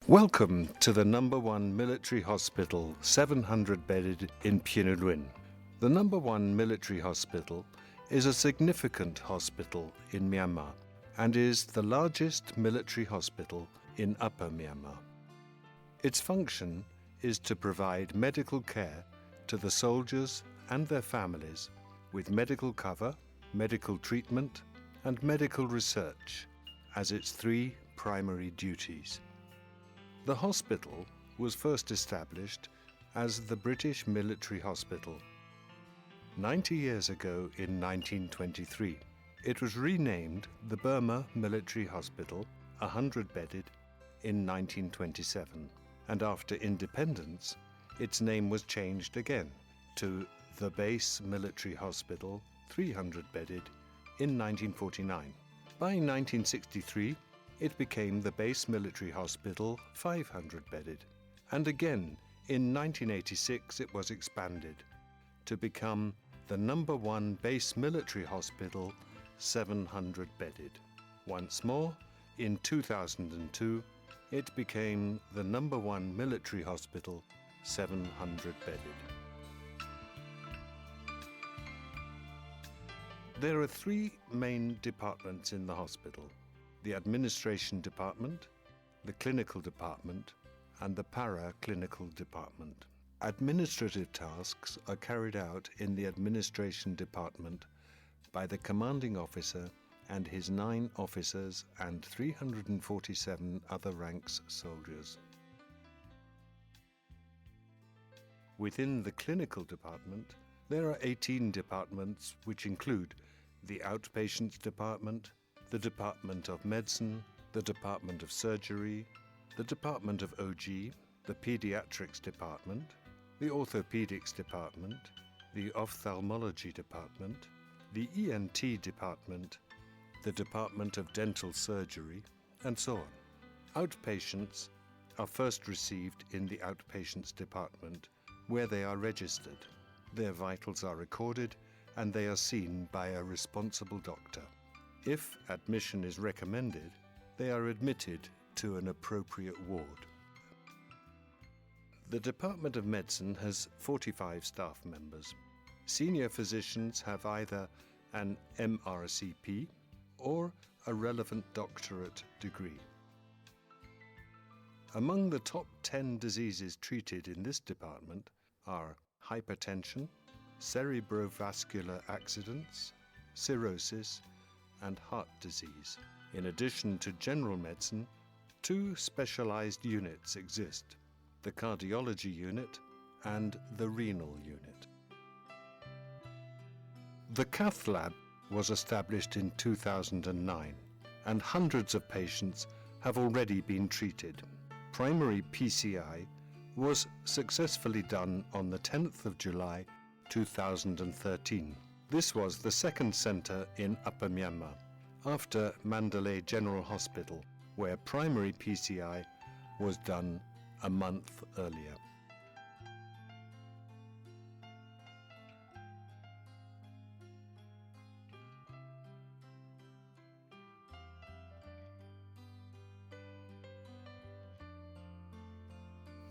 Welcome to the number 1 military hospital, 700-bedded in Phunalwin. The number 1 military hospital is a significant hospital in Myanmar and is the largest military hospital in Upper Myanmar. Its function is to provide medical care to the soldiers and their families with medical cover, medical treatment and medical research as its 3 primary duties. The hospital was first established as the British Military Hospital. 90 years ago in 1923, it was renamed the Burma Military Hospital, 100-bedded, in 1927, and after independence, its name was changed again to the Base Military Hospital, 300-bedded, in 1949. By 1963, it became the Base Military Hospital, 500-bedded, and again in 1986 it was expanded to become the number 1 Base Military Hospital, 700-bedded. Once more, in 2002, it became the number 1 Military Hospital, 700-bedded. There are 3 main departments in the hospital: the Administration Department, the Clinical Department, and the Para-Clinical Department. Administrative tasks are carried out in the Administration Department by the Commanding Officer and his 9 officers and 347 other ranks soldiers. Within the Clinical Department, there are 18 departments which include the Outpatients Department, the Department of Medicine, the Department of Surgery, the Department of OG, the Pediatrics Department, the Orthopedics Department, the Ophthalmology Department, the ENT Department, the Department of Dental Surgery, and so on. Outpatients are first received in the Outpatients Department, where they are registered. Their vitals are recorded and they are seen by a responsible doctor. If admission is recommended, they are admitted to an appropriate ward. The Department of Medicine has 45 staff members. Senior physicians have either an MRCP or a relevant doctorate degree. Among the top 10 diseases treated in this department are hypertension, cerebrovascular accidents, cirrhosis, and heart disease. In addition to general medicine, 2 specialized units exist: the cardiology unit and the renal unit. The cath lab was established in 2009, and hundreds of patients have already been treated. Primary PCI was successfully done on the 10th of July 2013. This was the second center in Upper Myanmar, after Mandalay General Hospital, where primary PCI was done a month earlier.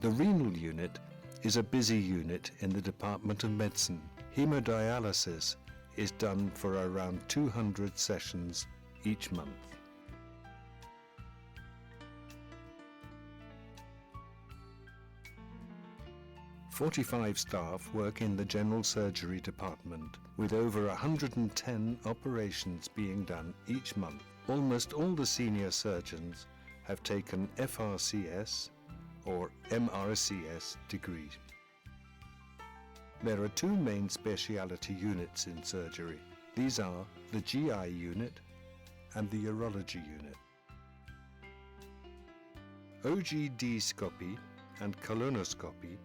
The renal unit is a busy unit in the Department of Medicine. Hemodialysis is done for around 200 sessions each month. "45 staff work in the General Surgery Department, with over 110 operations being done each month. Almost all the senior surgeons have taken FRCS or MRCS degrees. There are 2 main specialty units in surgery. These are the GI unit and the urology unit. OGD-scopy and colonoscopy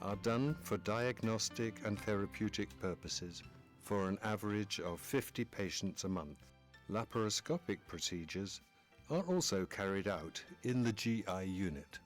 are done for diagnostic and therapeutic purposes for an average of 50 patients a month. Laparoscopic procedures are also carried out in the GI unit.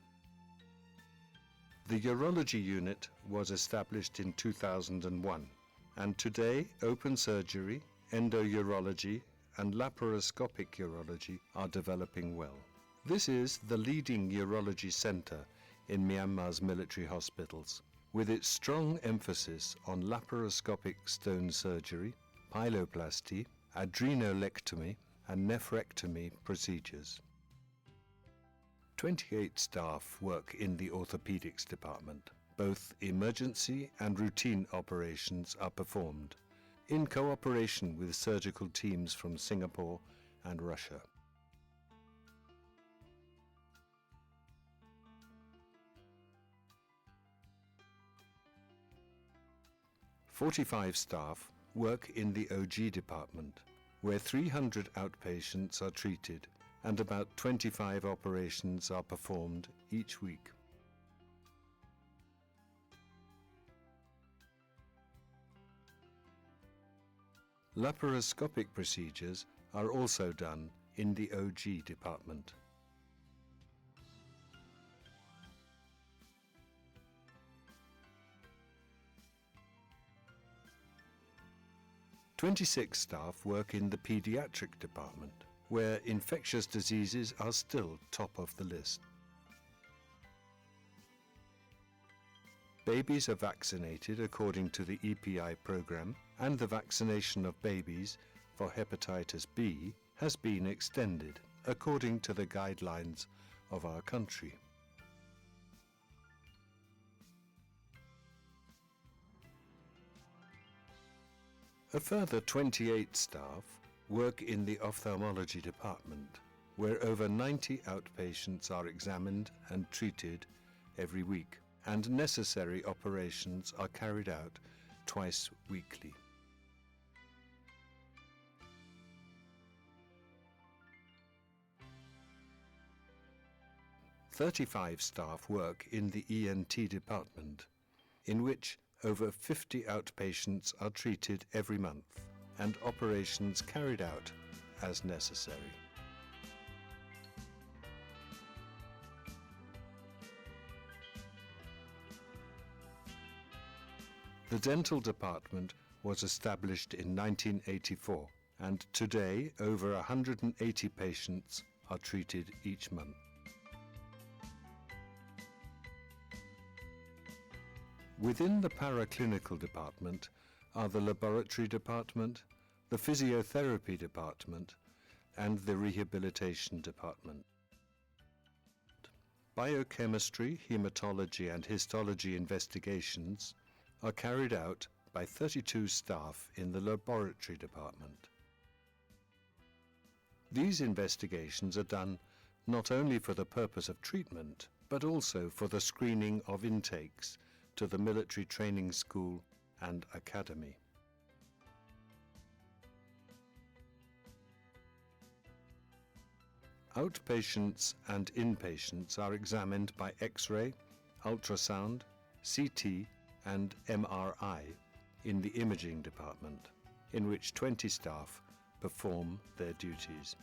The urology unit was established in 2001, and today open surgery, endourology, and laparoscopic urology are developing well. This is the leading urology centre in Myanmar's military hospitals, with its strong emphasis on laparoscopic stone surgery, pyeloplasty, adrenolectomy and nephrectomy procedures. 28 staff work in the orthopedics department. Both emergency and routine operations are performed in cooperation with surgical teams from Singapore and Russia. "45 staff work in the OG department, where 300 outpatients are treated and about 25 operations are performed each week. Laparoscopic procedures are also done in the OG department. "26 staff work in the pediatric department, where infectious diseases are still top of the list. Babies are vaccinated according to the EPI program, and the vaccination of babies for hepatitis B has been extended according to the guidelines of our country. A further 28 staff work in the ophthalmology department, where over 90 outpatients are examined and treated every week, and necessary operations are carried out twice weekly. "35 staff work in the ENT department, in which over 50 outpatients are treated every month and operations carried out as necessary. The dental department was established in 1984, and today over 180 patients are treated each month. Within the paraclinical department are the laboratory department, the physiotherapy department, and the rehabilitation department. Biochemistry, hematology, and histology investigations are carried out by 32 staff in the laboratory department. These investigations are done not only for the purpose of treatment, but also for the screening of intakes to the military training school and academy. Outpatients and inpatients are examined by X-ray, ultrasound, CT, and MRI in the imaging department, in which 20 staff perform their duties.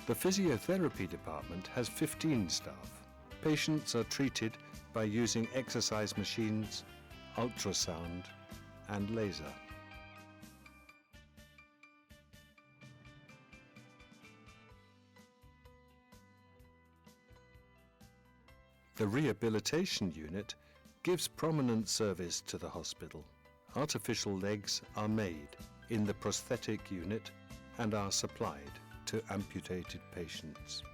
The physiotherapy department has 15 staff. Patients are treated by using exercise machines, ultrasound, and laser. The rehabilitation unit gives prominent service to the hospital. Artificial legs are made in the prosthetic unit and are supplied to amputated patients.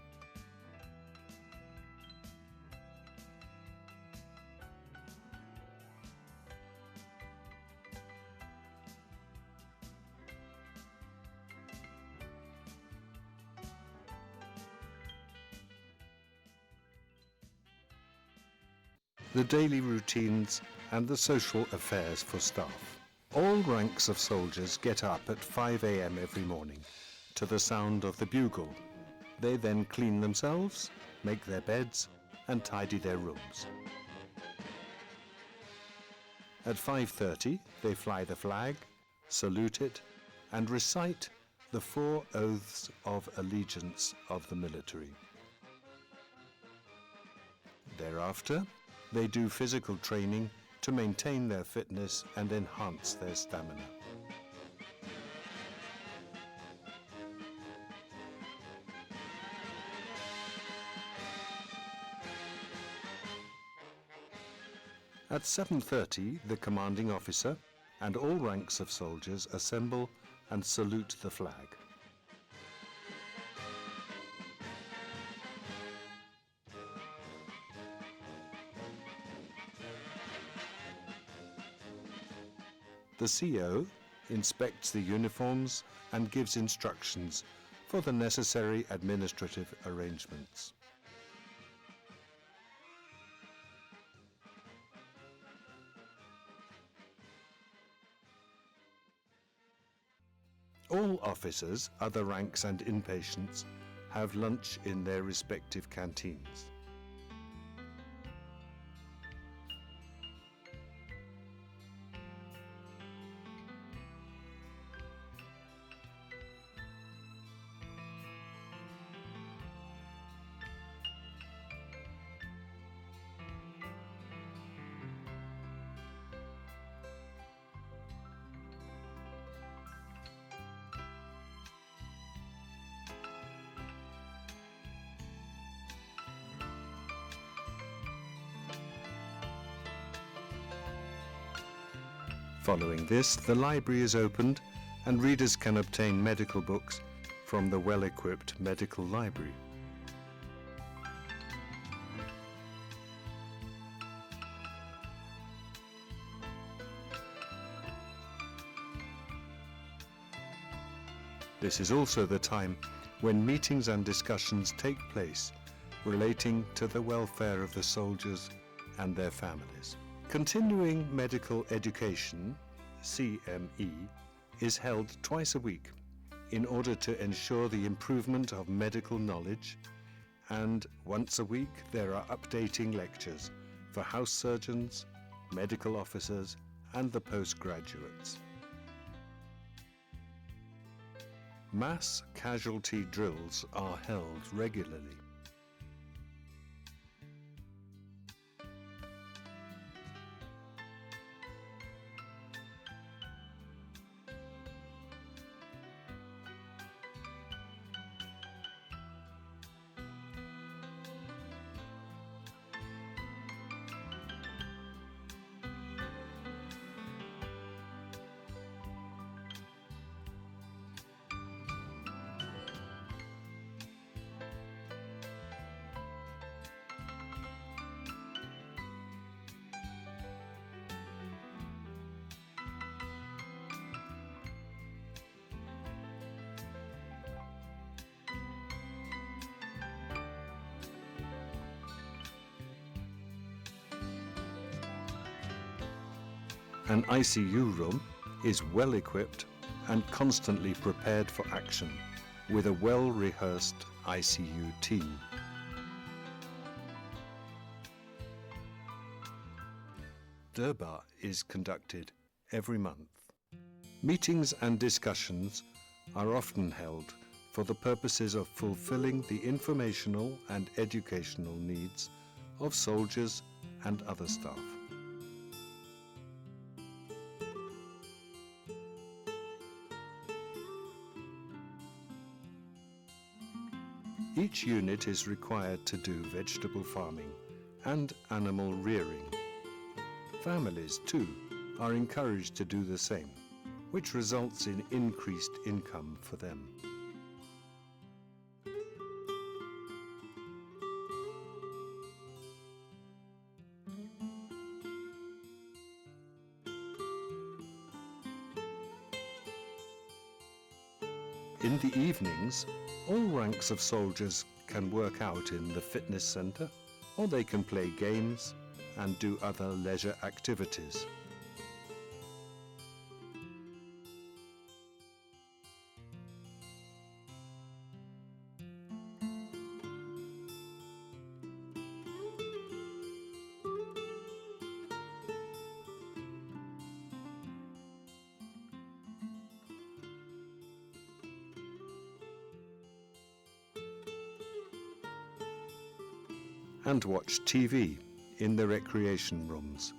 The daily routines and the social affairs for staff. All ranks of soldiers get up at 5 a.m. every morning to the sound of the bugle. They then clean themselves, make their beds, and tidy their rooms. At 5:30, they fly the flag, salute it, and recite the 4 oaths of allegiance of the military. Thereafter, they do physical training to maintain their fitness and enhance their stamina. At 7:30, the commanding officer and all ranks of soldiers assemble and salute the flag. The CO inspects the uniforms and gives instructions for the necessary administrative arrangements. All officers, other ranks and inpatients have lunch in their respective canteens. Following this, the library is opened and readers can obtain medical books from the well-equipped medical library. This is also the time when meetings and discussions take place relating to the welfare of the soldiers and their families. Continuing medical education, CME, is held twice a week in order to ensure the improvement of medical knowledge, and once a week there are updating lectures for house surgeons, medical officers and the postgraduates. Mass casualty drills are held regularly. An ICU room is well equipped and constantly prepared for action with a well-rehearsed ICU team. Durbar is conducted every month. Meetings and discussions are often held for the purposes of fulfilling the informational and educational needs of soldiers and other staff. Each unit is required to do vegetable farming and animal rearing. Families, too, are encouraged to do the same, which results in increased income for them. In the evenings, all ranks of soldiers can work out in the fitness center, or they can play games and do other leisure activities. and watch TV in the recreation rooms.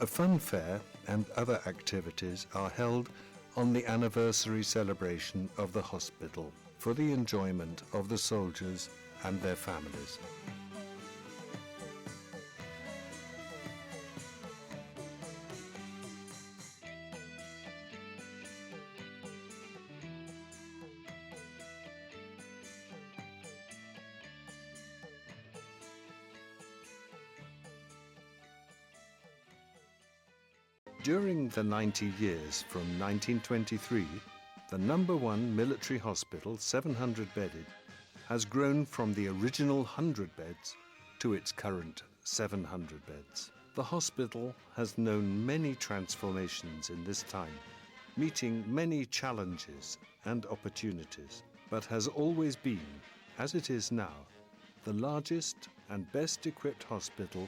A fun fair and other activities are held on the anniversary celebration of the hospital for the enjoyment of the soldiers and their families. During the 90 years from 1923, the number 1 military hospital, 700 bedded, has grown from the original 100 beds to its current 700 beds. The hospital has known many transformations in this time, meeting many challenges and opportunities, but has always been, as it is now, the largest and best equipped hospital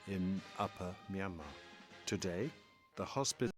in Upper Myanmar. Today, the hospital